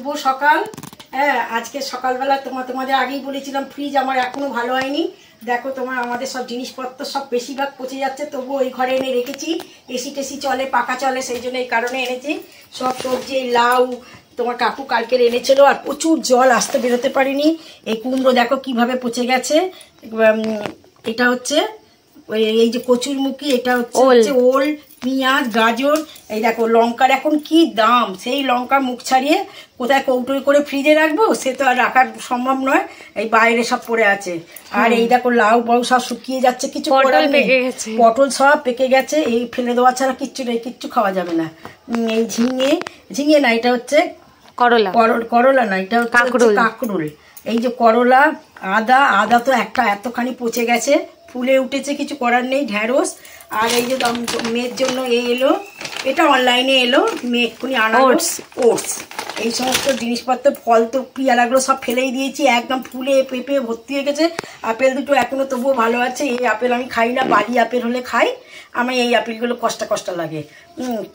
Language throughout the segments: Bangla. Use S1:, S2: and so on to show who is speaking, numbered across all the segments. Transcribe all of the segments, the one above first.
S1: শুভ সকাল। হ্যাঁ, আজকে সকালবেলা তোমাদের আগেই বলেছিলাম ফ্রিজ আমার এখনো ভালো হয়নি। দেখো আমাদের সব জিনিসপত্র সব বেশিরভাগ পচে যাচ্ছে, তবুও ওই ঘরে এনে রেখেছি। এসি টেসি চলে, পাখা চলে, সেই জন্য এই কারণে এনেছি। সব সবজি, লাউ তোমার কাকু কালকে এনেছিল, আর প্রচুর জল আসতে বেরোতে পারিনি। এই কুমড়ো দেখো কিভাবে পচে গেছে। এটা হচ্ছে এই যে কচুরমুখী, এটা হচ্ছে ওল, পেঁয়াজ, গাজর, এই দেখো লঙ্কার এখন কি দাম। সেই লঙ্কা মুখ ছাড়িয়ে কোথায় কৌটোয় করে ফ্রিজে রাখবো, সে তো আর রাখার সম্ভব নয়, এই বাইরে সব পড়ে আছে। আর এই দেখো লাউ বাউ সব শুকিয়ে যাচ্ছে, কিছু করার নেই। পটল সব পেকে গেছে, এই ফেলে দেওয়া ছাড়া কিচ্ছু নেই, কিচ্ছু খাওয়া যাবে না। এই ঝিঙে না, এটা হচ্ছে করলা না, এটা হচ্ছে কাঁকরোল। এই যে করলা, আদা তো একটা এতখানি পচে গেছে, ফুলে উঠেছে, কিছু করার নেই। ঢ্যাঁড়স, আর এই যে মেয়ের জন্য এলো, এটা অনলাইনে এলো, মেয়ে এক্ষুনি আনা ওটস। এই সমস্ত জিনিসপত্র, ফল তো পিয়ালাগুলো সব ফেলেই দিয়েছি, একদম ফুলে পেঁপে ভর্তি হয়ে গেছে। আপেল দুটো এখনো তবুও ভালো আছে, এই আপেল আমি খাই না, বালি আপেল হলে খাই, আমার এই আপেলগুলো কষ্ট লাগে।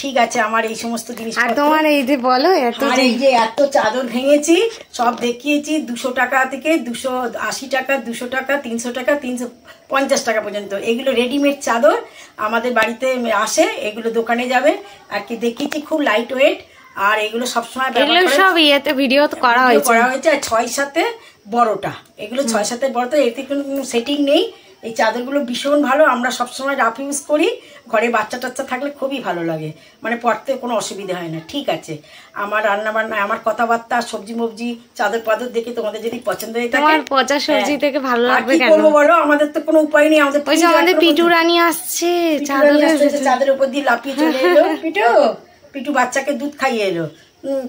S1: ঠিক আছে, আমার এই সমস্ত জিনিসপত্র।
S2: এই যে বলো,
S1: আর এই যে এত চাদর ভেঙেছি, সব দেখিয়েছি, 200 টাকা থেকে 280 টাকা, 200 টাকা, 300 টাকা, 350 টাকা পর্যন্ত। এগুলো রেডিমেড চাদর আমাদের বাড়িতে আসে, এগুলো দোকানে যাবে আর কি। দেখিয়েছি খুব লাইট ওয়েট, আর এগুলো সবসময়
S2: ভিডিও করা
S1: হয়েছে। 6-7 বড়টা, এগুলো 6-7 বড়টা, এতে কোনো সেটিং নেই। এই চাদরগুলো ভীষণ ভালো, আমরা সবসময় রাফ ইউজ করি। ঘরে বাচ্চা টাচ্চা থাকলে খুবই ভালো লাগে, মানে পড়তে কোনো অসুবিধা হয় না। ঠিক আছে, আমার রান্না বান্না, আমার কথাবার্তা, সবজি মবজি, চাদর পাদর দেখে তোমাদের যদি পছন্দ হয়ে থাকে,
S2: পচা সবজি থেকে ভালো লাগবে কেন
S1: বলো? আমাদের তো কোনো উপায় নেই। আমাদের
S2: পিটু রানী আসছে,
S1: চাদরের উপর দিয়ে লাফিয়ে চলে এলো। পিটু বাচ্চাকে দুধ খাইয়ে এলো।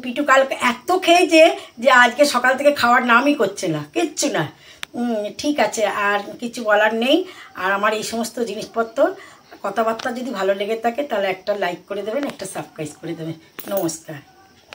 S1: পিটু কালকে এত খেয়েছে যে আজকে সকাল থেকে খাওয়ার নামই করছে না, কিচ্ছু না। ঠিক আছে, আর কিছু বলার নেই। আর আমার এই সমস্ত জিনিসপত্র, কথাবার্তা যদি ভালো লেগে থাকে তাহলে একটা লাইক করে দেবেন, একটা সাবস্ক্রাইব করে দেবেন। নমস্কার।